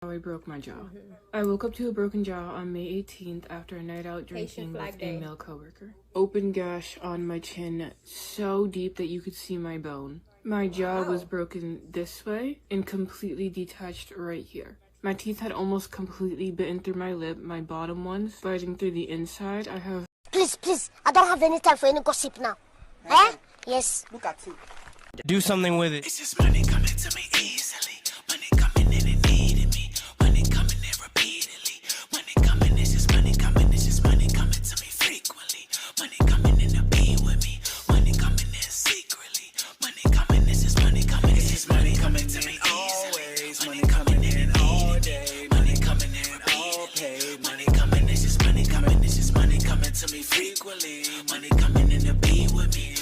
I broke my jaw. I woke up to a broken jaw on May 18th after a night out drinking with a male coworker. Open gash on my chin so deep that you could see my bone. My jaw was broken this way and completely detached right here. My teeth had almost completely bitten through my lip, my bottom ones biting through the inside. I have... Please, I don't have any time for any gossip now. Eh? Yes. Look at you. Do something with it. It's just money coming to me easily. Money coming in and needing me. Money coming in repeatedly. Money coming, it's just money coming. It's just money coming to me frequently. Money coming in to be with me. Money coming in secretly. Money coming, it's just money coming. It's just money coming to me always. Money coming in all day. Money coming in all paid. Money coming, it's just money coming. It's just money coming to me frequently. Money coming in to be with me.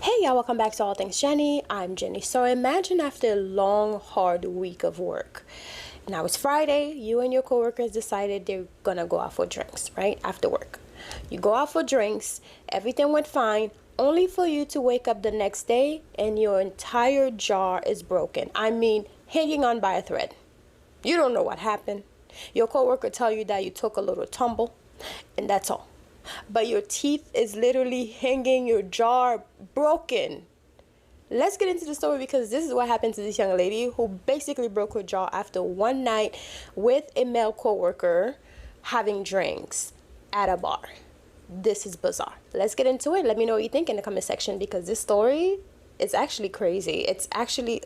Hey y'all, welcome back to All Things Jenny. I'm Jenny. So imagine after a long, hard week of work. Now it's Friday, you and your coworkers decided they're gonna go out for drinks, right? After work. You go out for drinks, everything went fine, only for you to wake up the next day and your entire jaw is broken. I mean, hanging on by a thread. You don't know what happened. Your coworker tell you that you took a little tumble, and that's all. But your teeth is literally hanging, your jaw broken. Let's get into the story because this is what happened to this young lady who basically broke her jaw after one night with a male coworker having drinks at a bar. This is bizarre. Let's get into it. Let me know what you think in the comment section because this story is actually crazy. It's actually,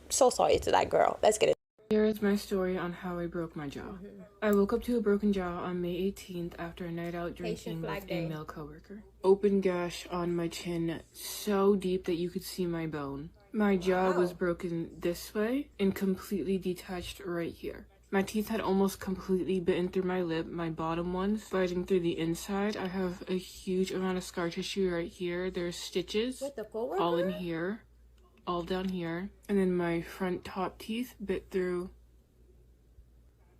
so sorry to that girl. Let's get it. Here is my story on how I broke my jaw. I woke up to a broken jaw on May 18th after a night out drinking with a male coworker. Open gash on my chin so deep that you could see my bone. My jaw was broken this way and completely detached right here. My teeth had almost completely bitten through my lip, my bottom ones biting through the inside. I have a huge amount of scar tissue right here. There's stitches all in here. All down here, and then my front top teeth bit through.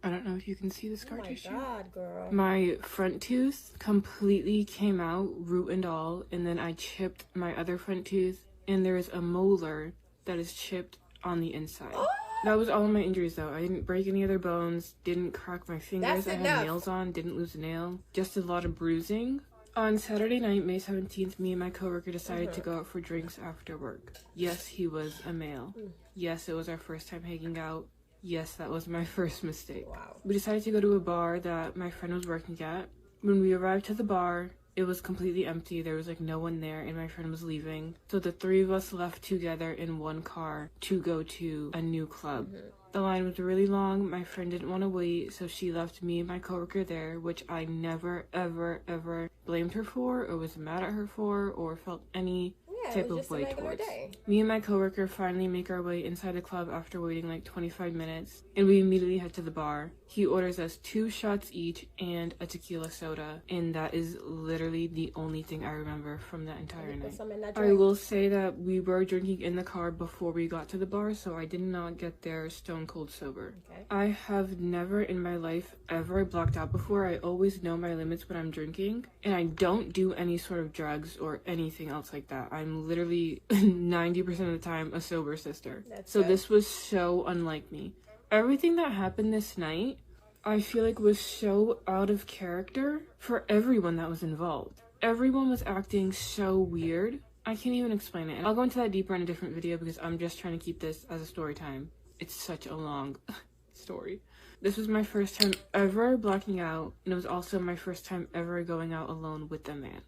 I don't know if you can see the scar tissue. God, girl. My front tooth completely came out, root and all, and then I chipped my other front tooth, and there's a molar that is chipped on the inside. That was all of my injuries though. I didn't break any other bones, didn't crack my fingers, I had nails on, didn't lose a nail, just a lot of bruising. On Saturday night, May 17th, me and my coworker decided to go out for drinks after work. Yes, he was a male. Yes, it was our first time hanging out. Yes, that was my first mistake. Wow. We decided to go to a bar that my friend was working at. When we arrived to the bar, it was completely empty. There was like no one there and my friend was leaving. So the three of us left together in one car to go to a new club. The line was really long. My friend didn't want to wait, so she left me and my coworker there, which I never, ever blamed her for or was mad at her for or felt any type of way towards. Me and my coworker finally make our way inside the club after waiting like 25 minutes, and we immediately head to the bar. He orders us 2 shots each and a tequila soda, and that is literally the only thing I remember from that entire night. I will say that we were drinking in the car before we got to the bar, so I did not get there stone cold sober. I have never in my life ever blacked out before. I always know my limits when I'm drinking, and I don't do any sort of drugs or anything else like that. I'm literally 90% of the time a sober sister. So this was so unlike me. Everything that happened this night, I feel like was so out of character for everyone that was involved. Everyone was acting so weird. I can't even explain it. And I'll go into that deeper in a different video because I'm just trying to keep this as a story time. It's such a long story. This was my first time ever blacking out, and it was also my first time ever going out alone with a man.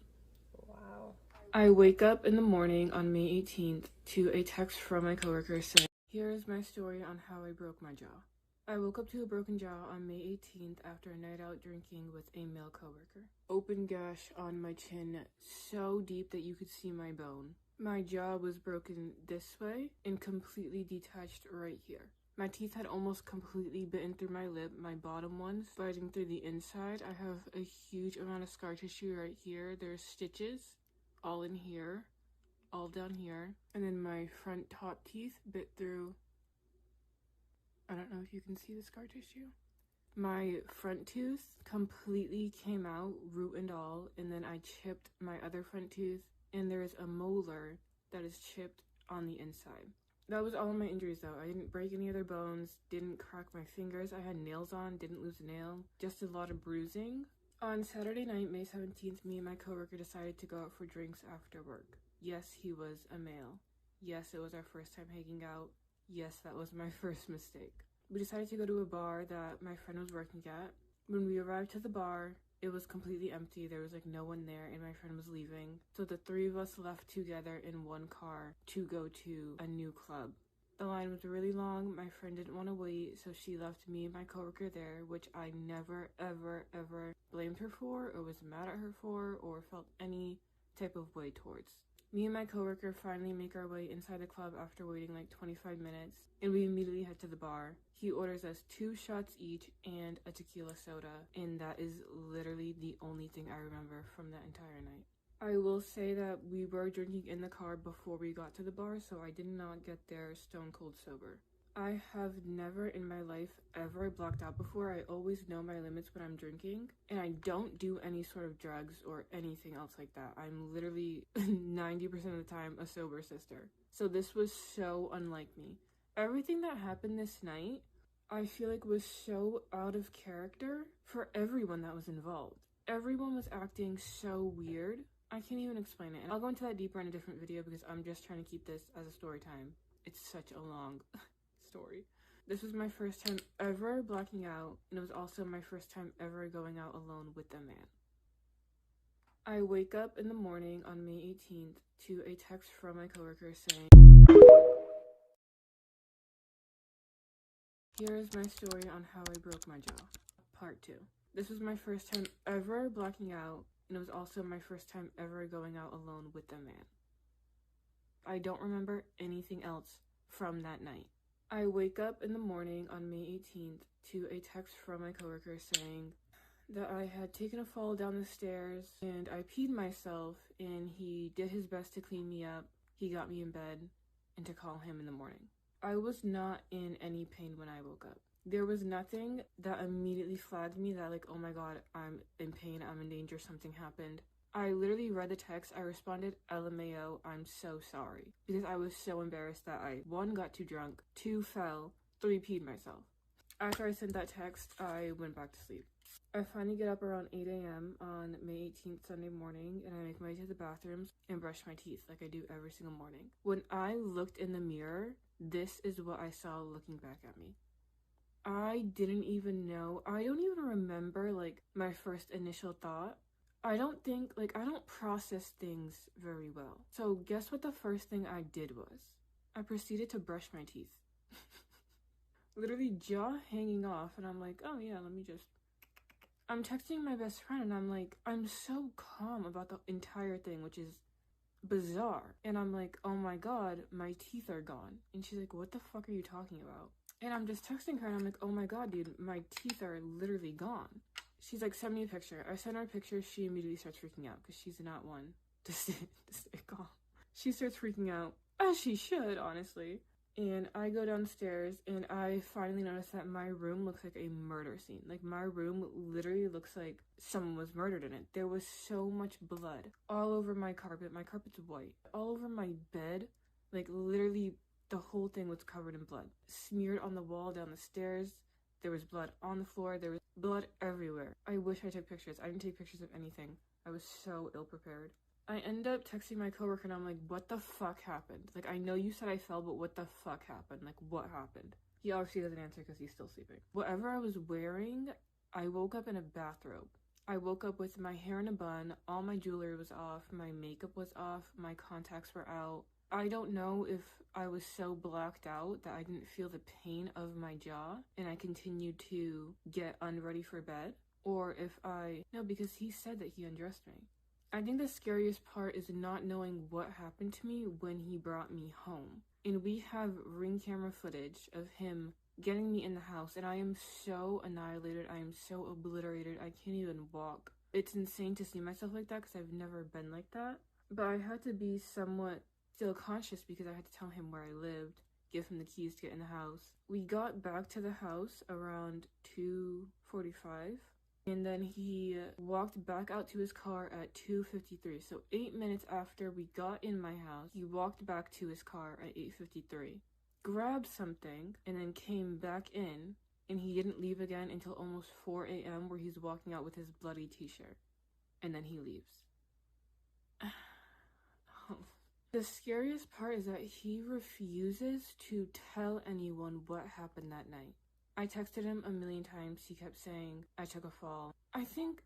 I wake up in the morning on May 18th to a text from my coworker saying, "Here is my story on how I broke my jaw." I woke up to a broken jaw on May 18th after a night out drinking with a male coworker. Open gash on my chin so deep that you could see my bone. My jaw was broken this way and completely detached right here. My teeth had almost completely bitten through my lip, my bottom ones biting through the inside. I have a huge amount of scar tissue right here. There's stitches all in here, all down here, and then my front top teeth bit through. I don't know if you can see the scar tissue. My front tooth completely came out, root and all, and then I chipped my other front tooth, and there's a molar that is chipped on the inside. That was all of my injuries though. I didn't break any other bones, didn't crack my fingers, I had nails on, didn't lose a nail, just a lot of bruising. On Saturday night, May 17th, me and my coworker decided to go out for drinks after work. Yes, he was a male. Yes, it was our first time hanging out. Yes, that was my first mistake. We decided to go to a bar that my friend was working at. When we arrived to the bar, it was completely empty. There was like no one there and my friend was leaving. So the three of us left together in one car to go to a new club. The line was really long. My friend didn't want to wait, so she left me and my coworker there, which I never, ever, ever blamed her for or was mad at her for or felt any type of way towards. Me and my coworker finally make our way inside the club after waiting like 25 minutes, and we immediately head to the bar. He orders us 2 shots each and a tequila soda, and that is literally the only thing I remember from that entire night. I will say that we were drinking in the car before we got to the bar, so I did not get there stone cold sober. I have never in my life ever blacked out before. I always know my limits when I'm drinking, and I don't do any sort of drugs or anything else like that. I'm literally 90% of the time a sober sister. So this was so unlike me. Everything that happened this night, I feel like was so out of character for everyone that was involved. Everyone was acting so weird. I can't even explain it. And I'll go into that deeper in a different video because I'm just trying to keep this as a story time. It's such a long story. This was my first time ever blacking out, and it was also my first time ever going out alone with a man. I wake up in the morning on May 18th to a text from my coworker saying, "Here is my story on how I broke my jaw, part 2. This was my first time ever blacking out, and it was also my first time ever going out alone with a man." I don't remember anything else from that night. I wake up in the morning on May 18th to a text from my coworker saying that I had taken a fall down the stairs and I peed myself, and he did his best to clean me up. He got me in bed and to call him in the morning. I was not in any pain when I woke up. There was nothing that immediately flagged me that like, oh my god, I'm in pain, I'm in danger, something happened. I literally read the text, I responded, LMAO, I'm so sorry. Because I was so embarrassed that I, 1, got too drunk, 2, fell, 3, peed myself. After I sent that text, I went back to sleep. I finally get up around 8 a.m. on May 18th, Sunday morning, and I make my way to the bathrooms and brush my teeth like I do every single morning. When I looked in the mirror, this is what I saw looking back at me. I didn't even know, I don't even remember like my first initial thought. I don't process things very well. So guess what the first thing I did was? I proceeded to brush my teeth. Literally jaw hanging off, and I'm like, oh yeah, I'm texting my best friend and I'm like, I'm so calm about the entire thing, which is bizarre. And I'm like, oh my god, my teeth are gone. And she's like, what the fuck are you talking about? And I'm just texting her and I'm like, oh my god, dude, my teeth are literally gone. She's like, send me a picture. I send her a picture. She immediately starts freaking out because she's not one to stay calm. She starts freaking out, as she should, honestly. And I go downstairs and I finally notice that my room looks like a murder scene. Like, my room literally looks like someone was murdered in it. There was so much blood all over my carpet. My carpet's white. All over my bed. Like, literally the whole thing was covered in blood. Smeared on the wall, down the stairs. There was blood on the floor. There was blood everywhere. I wish I took pictures. I didn't take pictures of anything. I was so ill-prepared. I end up texting my coworker and I'm like, what the fuck happened? Like, I know you said I fell, but what the fuck happened? Like, what happened? He obviously doesn't answer because he's still sleeping. Whatever I was wearing, I woke up in a bathrobe. I woke up with my hair in a bun, all my jewelry was off, my makeup was off, my contacts were out. I don't know if I was so blacked out that I didn't feel the pain of my jaw and I continued to get unready for bed, or if no, because he said that he undressed me. I think the scariest part is not knowing what happened to me when he brought me home. And we have ring camera footage of him getting me in the house, and I am so annihilated, I am so obliterated, I can't even walk. It's insane to see myself like that because I've never been like that. But I had to be somewhat still conscious because I had to tell him where I lived, give him the keys to get in the house. We got back to the house around 2:45. And then he walked back out to his car at 2:53. So 8 minutes after we got in my house, he walked back to his car at 8:53. grabbed something, and then came back in, and he didn't leave again until almost 4 a.m. where he's walking out with his bloody t-shirt. And then he leaves. The scariest part is that he refuses to tell anyone what happened that night. I texted him a million times. He kept saying, I took a fall. I think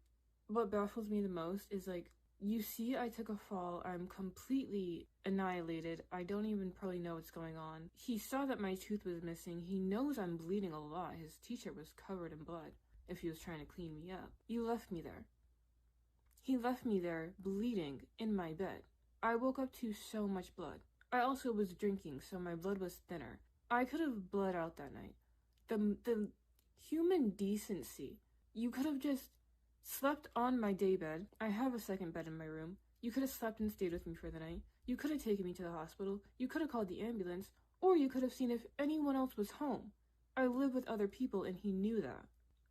what baffles me the most is like, you see I took a fall, I'm completely annihilated, I don't even probably know what's going on. He saw that my tooth was missing, he knows I'm bleeding a lot, his t-shirt was covered in blood if he was trying to clean me up. You left me there. He left me there bleeding in my bed. I woke up to so much blood. I also was drinking, so my blood was thinner. I could have bled out that night. The human decency. You could have just slept on my daybed. I have a second bed in my room. You could have slept and stayed with me for the night. You could have taken me to the hospital. You could have called the ambulance. Or you could have seen if anyone else was home. I live with other people and he knew that.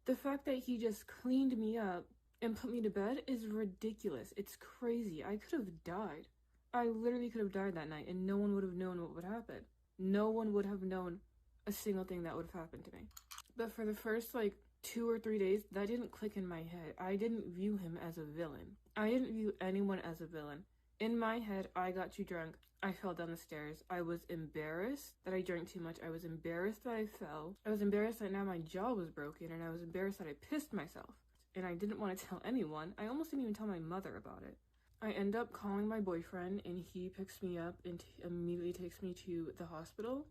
The fact that he just cleaned me up and put me to bed is ridiculous. It's crazy. I could have died. I literally could have died that night and no one would have known what would happen. No one would have known a single thing that would have happened to me. But for the first 2 or 3 days, that didn't click in my head. I didn't view him as a villain. I didn't view anyone as a villain. In my head, I got too drunk. I fell down the stairs. I was embarrassed that I drank too much. I was embarrassed that I fell. I was embarrassed that now my jaw was broken, and I was embarrassed that I pissed myself. And I didn't want to tell anyone. I almost didn't even tell my mother about it. I end up calling my boyfriend, and he picks me up and immediately takes me to the hospital.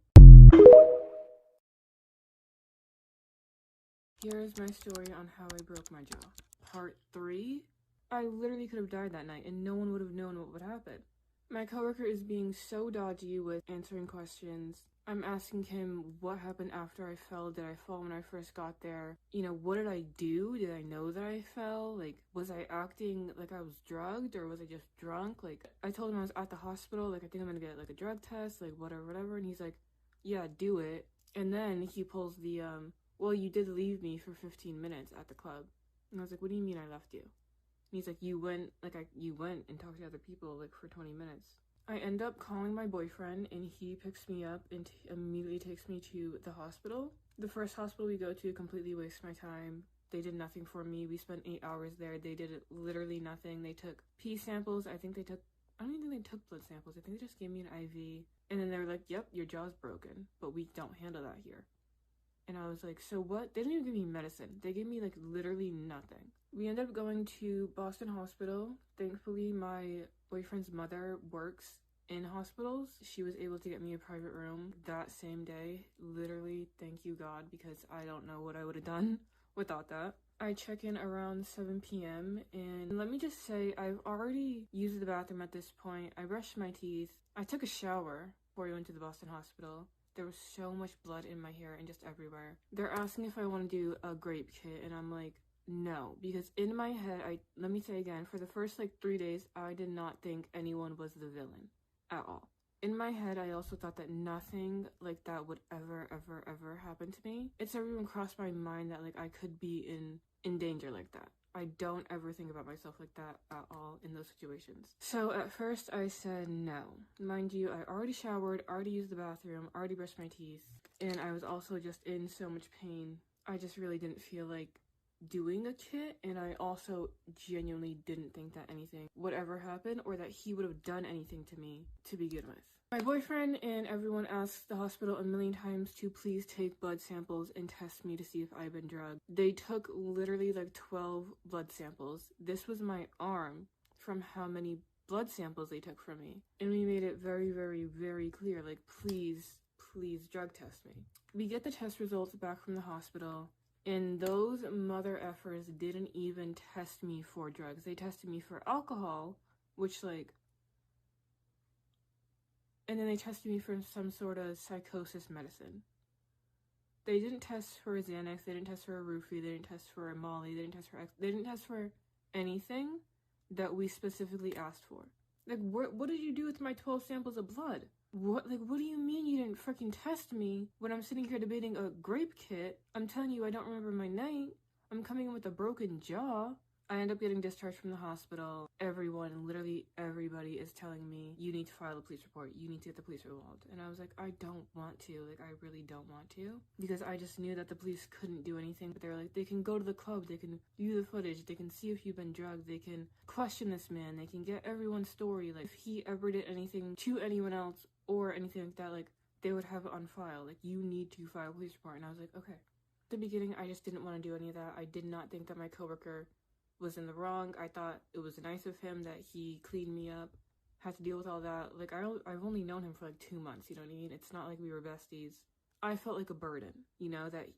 Here's my story on how I broke my jaw. Part 3. I literally could have died that night and no one would have known what would happen. My coworker is being so dodgy with answering questions. I'm asking him what happened after I fell. Did I fall when I first got there? What did I do? Did I know that I fell? Was I acting like I was drugged or was I just drunk? I told him I was at the hospital. I think I'm gonna get a drug test, whatever. And he's like, yeah, do it. And then he pulls the, well, you did leave me for 15 minutes at the club. And I was like, what do you mean I left you? And he's like, you went and talked to other people, for 20 minutes. I end up calling my boyfriend, and he picks me up and immediately takes me to the hospital. The first hospital we go to completely wastes my time. They did nothing for me. We spent 8 hours there. They did literally nothing. They took pee samples. I don't even think they took blood samples. I think they just gave me an IV. And then they were like, yep, your jaw's broken, but we don't handle that here. And I was like, so what? They didn't even give me medicine. They gave me literally nothing. We ended up going to Boston Hospital. Thankfully, my boyfriend's mother works in hospitals. She was able to get me a private room that same day. Literally, thank you God, because I don't know what I would have done without that. I check in around 7 p.m. and let me just say, I've already used the bathroom at this point. I brushed my teeth. I took a shower before we went to the Boston Hospital. There was so much blood in my hair and just everywhere. They're asking if I want to do a grape kit, and I'm like, no, because in my head, let me say again, for the first 3 days, I did not think anyone was the villain at all. In my head, I also thought that nothing like that would ever happen to me. It's never even crossed my mind that I could be in danger like that. I don't ever think about myself like that at all in those situations. So at first I said no. Mind you, I already showered, already used the bathroom, already brushed my teeth, and I was also just in so much pain. I just really didn't feel like doing a kit, and I also genuinely didn't think that anything would ever happen or that he would have done anything to me to begin with. My boyfriend and everyone asked the hospital a million times to please take blood samples and test me to see if I've been drugged. They took literally 12 blood samples. This was my arm from how many blood samples they took from me. And we made it very, very, very clear, please drug test me. We get the test results back from the hospital, and those mother effers didn't even test me for drugs. They tested me for alcohol, which and then they tested me for some sort of psychosis medicine. They didn't test for a Xanax, they didn't test for a roofie, they didn't test for a Molly, they didn't test for anything that we specifically asked for. What did you do with my 12 samples of blood? What do you mean you didn't freaking test me when I'm sitting here debating a grape kit? I'm telling you I don't remember my night. I'm coming in with a broken jaw. I end up getting discharged from the hospital. Everyone, literally everybody is telling me, you need to file a police report. You need to get the police involved. And I was like, I don't want to. Like, I really don't want to. Because I just knew that the police couldn't do anything. But they were like, they can go to the club. They can view the footage. They can see if you've been drugged. They can question this man. They can get everyone's story. Like, if he ever did anything to anyone else or anything like that, like, they would have it on file. Like, you need to file a police report. And I was like, okay. At the beginning, I just didn't want to do any of that. I did not think that my coworker was in the wrong. I thought it was nice of him that he cleaned me up, had to deal with all that. Like, I've only known him for like 2 months, you know what I mean? It's not like we were besties. I felt like a burden, you know, that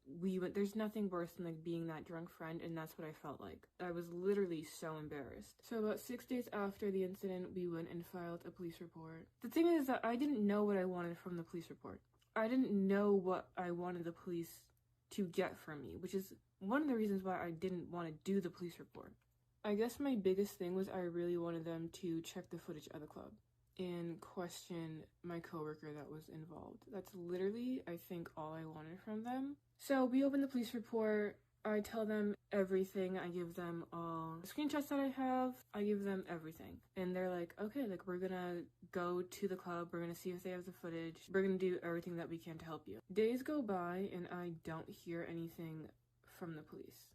there's nothing worse than like being that drunk friend, and that's what I felt like. I was literally so embarrassed. So about 6 days after the incident, we went and filed a police report. The thing is that I didn't know what I wanted from the police report. I didn't know what I wanted the police to get from me, which is one of the reasons why I didn't want to do the police report. I guess my biggest thing was I really wanted them to check the footage of the club and question my coworker that was involved. That's literally, I think, all I wanted from them. So we open the police report. I tell them everything. I give them all the screenshots that I have. I give them everything. And they're like, okay, like, we're gonna go to the club. We're gonna see if they have the footage. We're gonna do everything that we can to help you. Days go by and I don't hear anything from the police.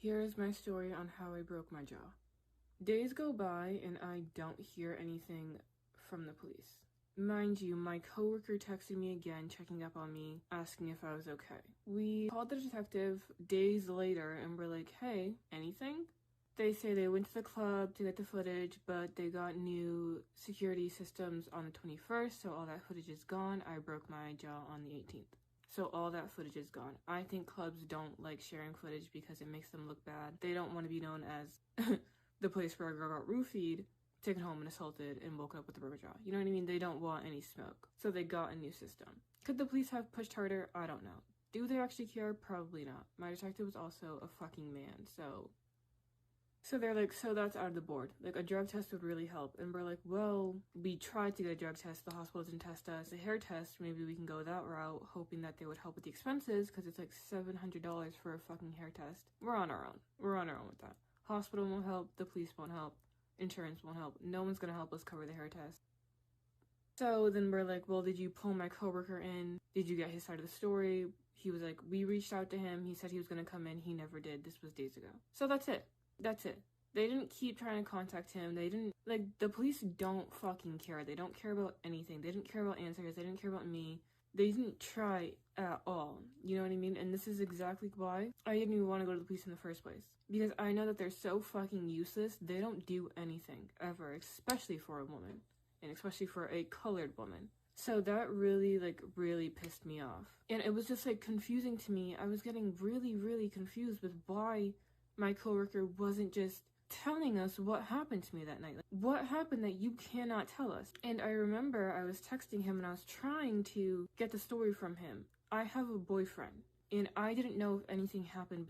Here is my story on how I broke my jaw. Days go by and I don't hear anything from the police. Mind you, my coworker texted me again, checking up on me, asking if I was okay. We called the detective days later and we're like, hey, anything? They say they went to the club to get the footage, but they got new security systems on the 21st, so all that footage is gone. I broke my jaw on the 18th. So all that footage is gone. I think clubs don't like sharing footage because it makes them look bad. They don't want to be known as the place where a girl got roofied, taken home and assaulted, and woken up with a broken jaw. You know what I mean? They don't want any smoke. So they got a new system. Could the police have pushed harder? I don't know. Do they actually care? Probably not. My detective was also a fucking man, so they're like, so that's out of the board. Like, a drug test would really help. And we're like, well, we tried to get a drug test. The hospital didn't test us. A hair test, maybe we can go that route, hoping that they would help with the expenses, because it's like $700 for a fucking hair test. We're on our own. We're on our own with that. Hospital won't help. The police won't help. Insurance won't help. No one's gonna help us cover the hair test. So then we're like, well, did you pull my coworker in? Did you get his side of the story? He was like, we reached out to him. He said he was gonna come in. He never did. This was days ago. So that's it. That's it. They didn't keep trying to contact him. They didn't, like, the police don't fucking care. They don't care about anything. They didn't care about answers. They didn't care about me. They didn't try at all. You know what I mean? And this is exactly why I didn't even want to go to the police in the first place. Because I know that they're so fucking useless. They don't do anything, ever. Especially for a woman. And especially for a colored woman. So that really pissed me off. And it was just, like, confusing to me. I was getting really confused with why my coworker wasn't just telling us what happened to me that night. Like, what happened that you cannot tell us? And I remember I was texting him and I was trying to get the story from him. I have a boyfriend, and I didn't know if anything happened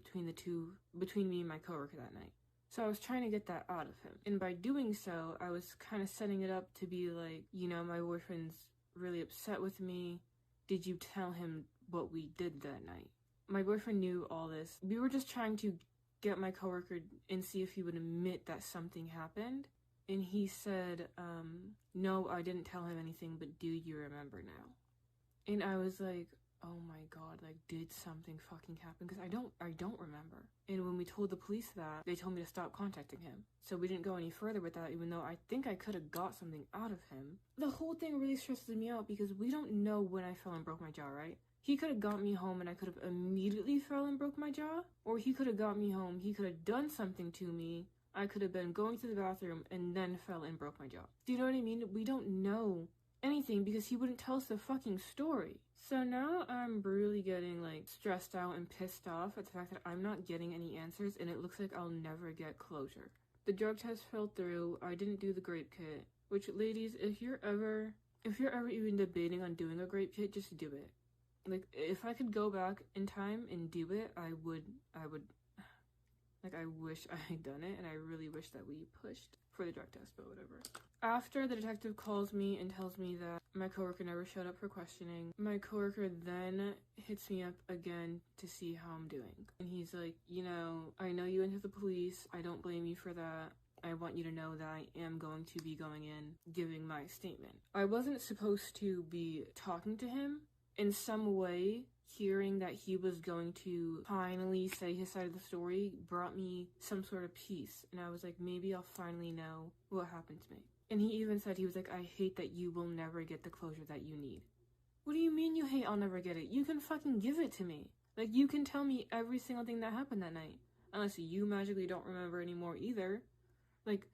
between me and my coworker that night. So I was trying to get that out of him. And by doing so, I was kind of setting it up to be like, you know, my boyfriend's really upset with me. Did you tell him what we did that night? My boyfriend knew all this. We were just trying to get my coworker and see if he would admit that something happened. And he said, no, I didn't tell him anything, but do you remember now? And I was like, oh my god, like, did something fucking happen? Because I don't remember. And when we told the police that, they told me to stop contacting him. So we didn't go any further with that, even though I think I could have got something out of him. The whole thing really stresses me out because we don't know when I fell and broke my jaw, right? He could have got me home and I could have immediately fell and broke my jaw. Or he could have got me home, he could have done something to me. I could have been going to the bathroom and then fell and broke my jaw. Do you know what I mean? We don't know anything because he wouldn't tell us the fucking story. So now I'm really getting, like, stressed out and pissed off at the fact that I'm not getting any answers and it looks like I'll never get closure. The drug test fell through. I didn't do the grape kit. Which, ladies, if you're ever even debating on doing a grape kit, just do it. Like, if I could go back in time and do it, I would, like, I wish I had done it, and I really wish that we pushed for the drug test, but whatever. After the detective calls me and tells me that my coworker never showed up for questioning, my coworker then hits me up again to see how I'm doing. And he's like, you know, I know you went to the police. I don't blame you for that. I want you to know that I am going to be going in, giving my statement. I wasn't supposed to be talking to him. In some way, hearing that he was going to finally say his side of the story brought me some sort of peace. And I was like, maybe I'll finally know what happened to me. And he even said, he was like, I hate that you will never get the closure that you need. What do you mean you hate I'll never get it? You can fucking give it to me. Like, you can tell me every single thing that happened that night. Unless you magically don't remember anymore either. Like,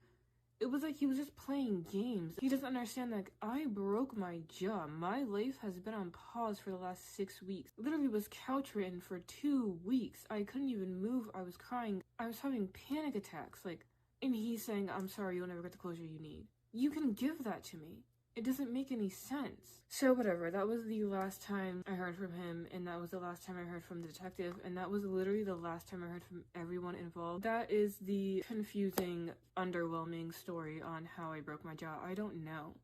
it was like he was just playing games. He doesn't understand that, like, I broke my jaw. My life has been on pause for the last 6 weeks. Literally was couch ridden for 2 weeks. I couldn't even move. I was crying. I was having panic attacks. Like, and he's saying, I'm sorry, you'll never get the closure you need. You can give that to me. It doesn't make any sense. So whatever, that was the last time I heard from him, and that was the last time I heard from the detective, and that was literally the last time I heard from everyone involved. That is the confusing, underwhelming story on how I broke my jaw. I don't know.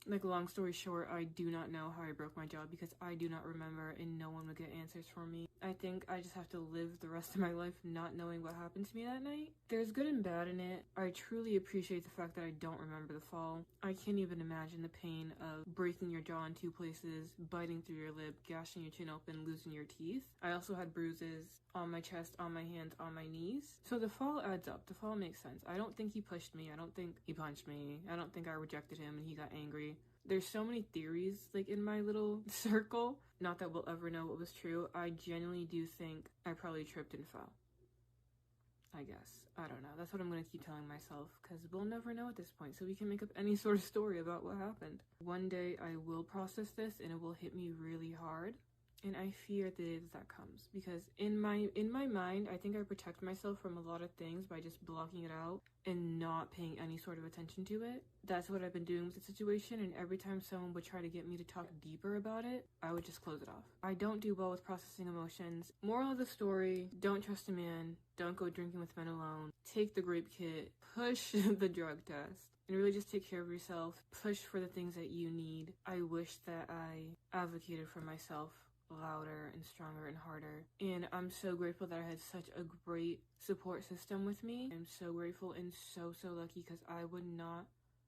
Like, long story short, I do not know how I broke my jaw because I do not remember and no one would get answers for me. I think I just have to live the rest of my life not knowing what happened to me that night. There's good and bad in it. I truly appreciate the fact that I don't remember the fall. I can't even imagine the pain of breaking your jaw in 2 places, biting through your lip, gashing your chin open, losing your teeth. I also had bruises on my chest, on my hands, on my knees. So the fall adds up. The fall makes sense. I don't think he pushed me. I don't think he punched me. I don't think I rejected him and he got angry. There's so many theories, like, in my little circle. Not that we'll ever know what was true. I genuinely do think I probably tripped and fell. I guess. I don't know. That's what I'm going to keep telling myself, because we'll never know at this point, so we can make up any sort of story about what happened. One day I will process this, and it will hit me really hard. And I fear the day that comes, because in my mind, I think I protect myself from a lot of things by just blocking it out and not paying any sort of attention to it. That's what I've been doing with the situation, and every time someone would try to get me to talk deeper about it, I would just close it off. I don't do well with processing emotions. Moral of the story, don't trust a man, don't go drinking with men alone, take the grape kit, push the drug test, and really just take care of yourself, push for the things that you need. I wish that I advocated for myself louder and stronger and harder, and I'm so grateful that I had such a great support system with me. I'm so grateful and so lucky, because I would not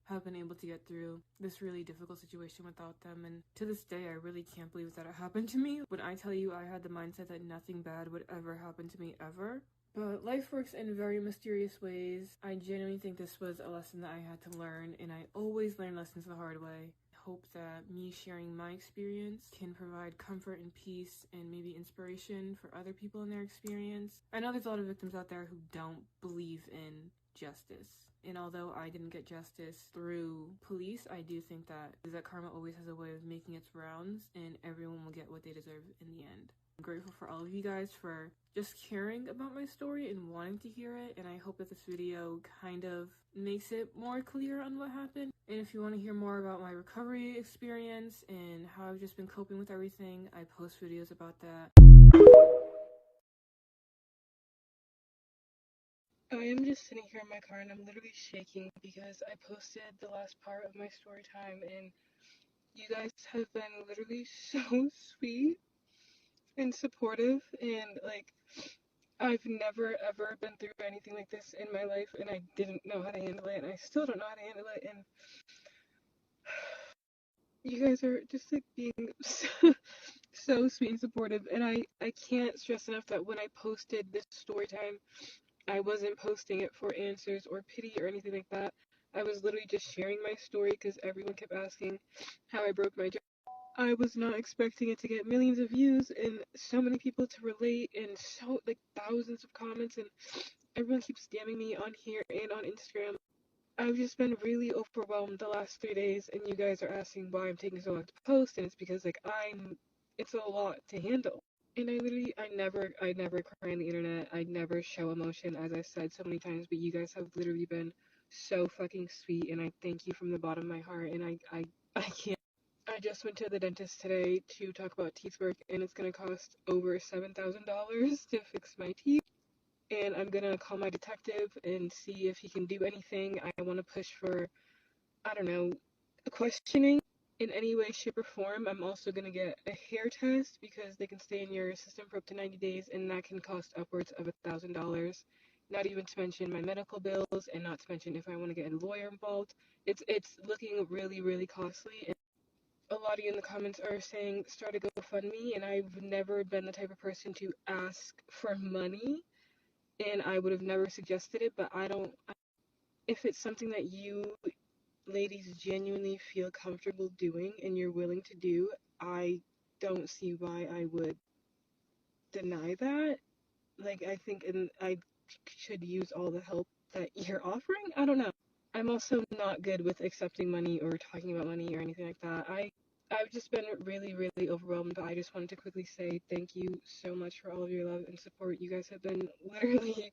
have been able to get through this really difficult situation without them. And to this day, I really can't believe that it happened to me. When I tell you I had the mindset that nothing bad would ever happen to me ever. But life works in very mysterious ways. I genuinely think this was a lesson that I had to learn, and I always learn lessons the hard way. Hope that me sharing my experience can provide comfort and peace and maybe inspiration for other people in their experience. I know there's a lot of victims out there who don't believe in justice, and although I didn't get justice through police, I do think that karma always has a way of making its rounds, and everyone will get what they deserve in the end. I'm grateful for all of you guys for just caring about my story and wanting to hear it, and I hope that this video kind of makes it more clear on what happened. And if you want to hear more about my recovery experience and how I've just been coping with everything, I post videos about that. I am just sitting here in my car and I'm literally shaking because I posted the last part of my story time, and you guys have been literally so sweet and supportive, and like, I've never ever been through anything like this in my life, and I didn't know how to handle it, and I still don't know how to handle it, and you guys are just like being so sweet and supportive. And I can't stress enough that when I posted this story time, I wasn't posting it for answers or pity or anything like that. I was literally just sharing my story because everyone kept asking how I broke my jaw. I was not expecting it to get millions of views and so many people to relate, and so like thousands of comments, and everyone keeps DMing me on here and on Instagram. I've just been really overwhelmed the last 3 days, and you guys are asking why I'm taking so long to post, and it's because like it's a lot to handle. And I never cry on the internet. I never show emotion, as I said so many times, but you guys have literally been so fucking sweet, and I thank you from the bottom of my heart, and I can't. I just went to the dentist today to talk about teeth work, and it's gonna cost over $7,000 to fix my teeth. and I'm gonna call my detective and see if he can do anything. I want to push for, I don't know, questioning in any way, shape, or form. I'm also gonna get a hair test because they can stay in your system for up to 90 days, and that can cost upwards of $1,000. Not even to mention my medical bills, and not to mention if I want to get a lawyer involved. It's looking really, really costly. And a lot of you in the comments are saying start a GoFundMe, and I've never been the type of person to ask for money, and I would have never suggested it, but if it's something that you ladies genuinely feel comfortable doing and you're willing to do, I don't see why I would deny that. Like, I think I should use all the help that you're offering. I don't know. I'm also not good with accepting money or talking about money or anything like that. I've just been really, really overwhelmed, but I just wanted to quickly say thank you so much for all of your love and support. You guys have been literally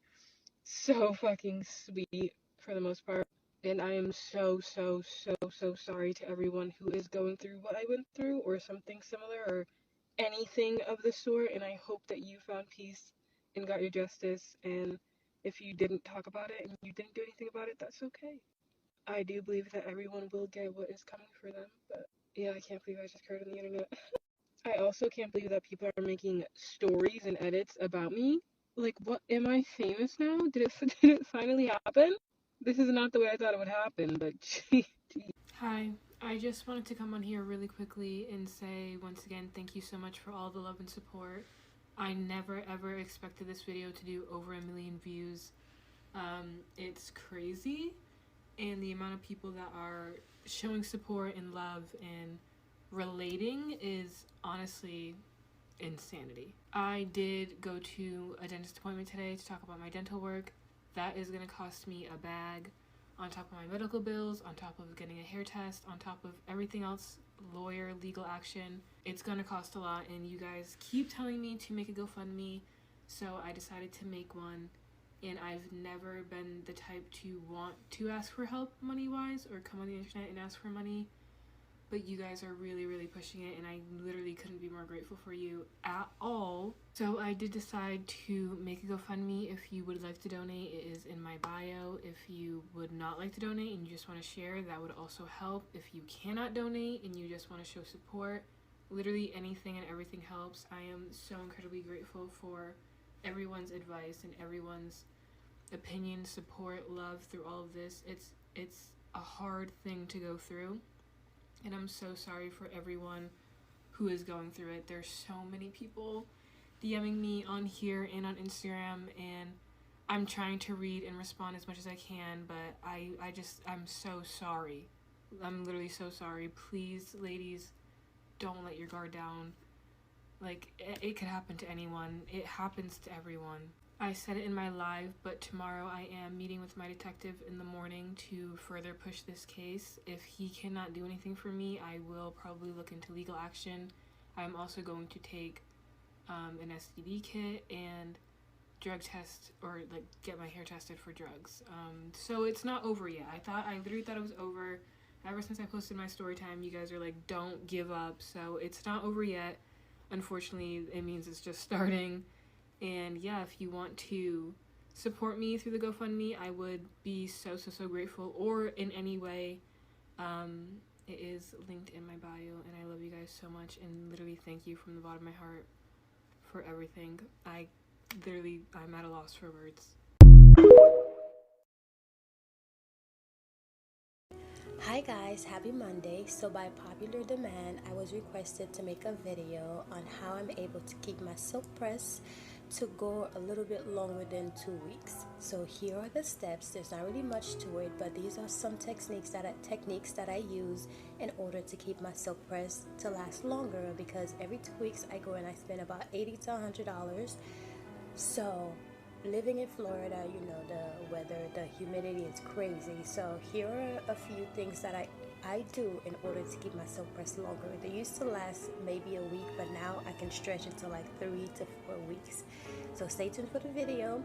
so fucking sweet for the most part. And I am so, so, so, so sorry to everyone who is going through what I went through or something similar or anything of the sort. And I hope that you found peace and got your justice. And if you didn't talk about it and you didn't do anything about it, that's okay. I do believe that everyone will get what is coming for them. But yeah, I can't believe I just heard on the internet. I also can't believe that people are making stories and edits about me. Like, what? Am I famous now? Did it finally happen? This is not the way I thought it would happen, but gee. Hi, I just wanted to come on here really quickly and say once again thank you so much for all the love and support. I never ever expected this video to do over 1 million views. It's crazy, and the amount of people that are showing support and love and relating is honestly insanity. I did go to a dentist appointment today to talk about my dental work. That is going to cost me a bag on top of my medical bills, on top of getting a hair test, on top of everything else, lawyer, legal action. It's going to cost a lot, and you guys keep telling me to make a GoFundMe, so I decided to make one. And I've never been the type to want to ask for help money-wise or come on the internet and ask for money. But you guys are really, really pushing it, and I literally couldn't be more grateful for you at all. So I did decide to make a GoFundMe. If you would like to donate, it is in my bio. If you would not like to donate and you just want to share, that would also help. If you cannot donate and you just want to show support, literally anything and everything helps. I am so incredibly grateful for everyone's advice and everyone's opinion, support, love through all of this. It's a hard thing to go through. And I'm so sorry for everyone who is going through it. There's so many people DMing me on here and on Instagram, and I'm trying to read and respond as much as I can, but I'm so sorry. I'm literally so sorry. Please, ladies, don't let your guard down. Like, it could happen to anyone. It happens to everyone. I said it in my live, but tomorrow I am meeting with my detective in the morning to further push this case. If he cannot do anything for me, I will probably look into legal action. I'm also going to take an STD kit and drug test, or like get my hair tested for drugs. So it's not over yet. I literally thought it was over. Ever since I posted my story time, you guys are like, don't give up. So it's not over yet. Unfortunately, it means it's just starting. And yeah, if you want to support me through the GoFundMe, I would be so, so, so grateful. Or in any way, it is linked in my bio. And I love you guys so much. And literally thank you from the bottom of my heart for everything. I'm at a loss for words. Hi guys, happy Monday. So by popular demand, I was requested to make a video on how I'm able to keep my silk press to go a little bit longer than 2 weeks. So here are the steps. There's not really much to it, but these are some techniques that I use in order to keep my silk press to last longer, because every 2 weeks I go and I spend about $80 to $100. So living in Florida, you know, the weather, the humidity is crazy. So here are a few things that I do in order to keep my silk press longer. They used to last maybe a week, but now I can stretch it to like 3 to 4 weeks. So stay tuned for the video.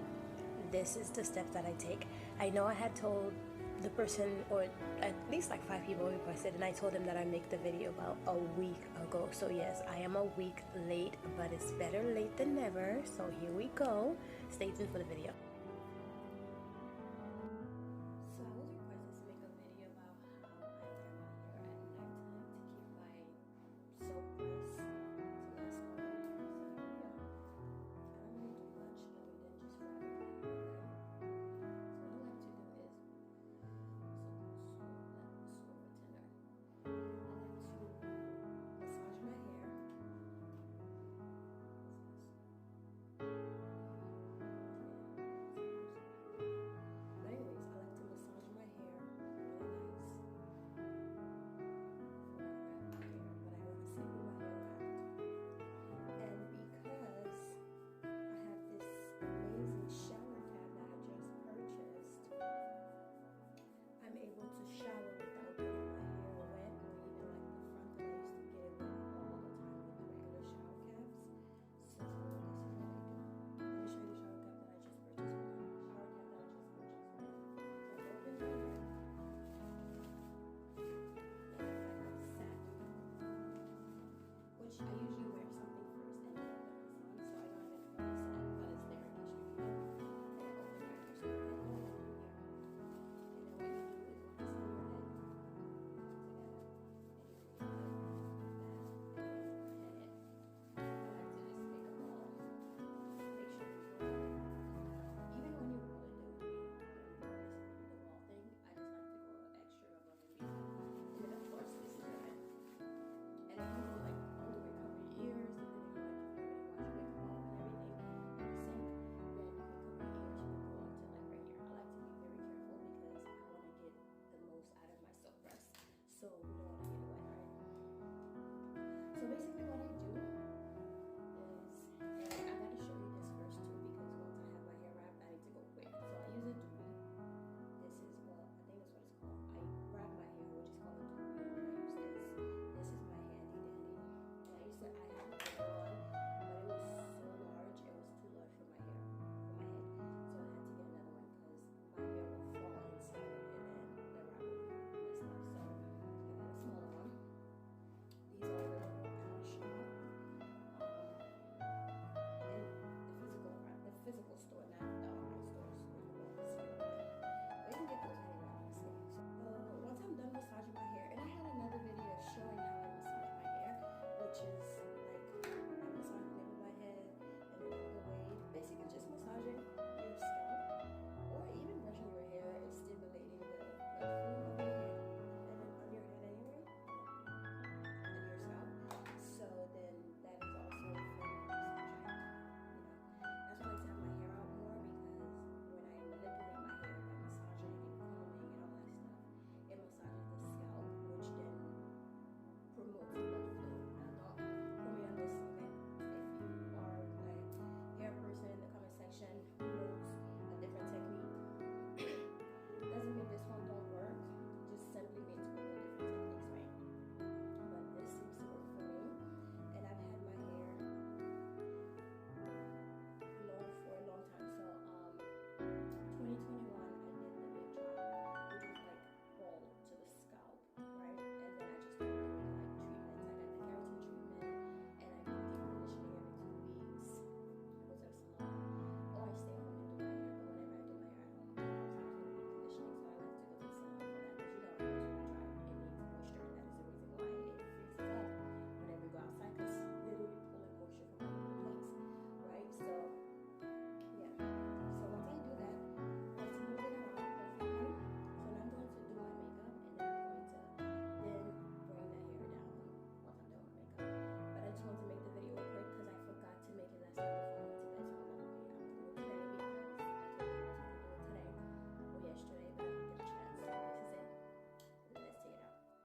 This is the steps that I take. I know I had told the person, or at least like 5 people requested, and I told them that I make the video about a week ago. So yes, I am a week late, but it's better late than never. So here we go. Stay tuned for the video. So I was requested to make a video about how I wear my hair at nighttime to keep my soap press to last longer. So here we go. I don't really do much other than just wrap my hair at night. So what I like to do is tender. I like to massage my hair. But anyways, I like to massage my hair really nice before I wrap my hair. But I want to sleep with my hair wrapped. And because I have this amazing shower cap that I just purchased, I'm able to shower without getting my hair wet, or even like the front that I used to get it wet all the time with the regular shower caps. So this is what I do. Let me show you the shower cap that I just purchased. So I open my hair. And it's like a satin, which I usually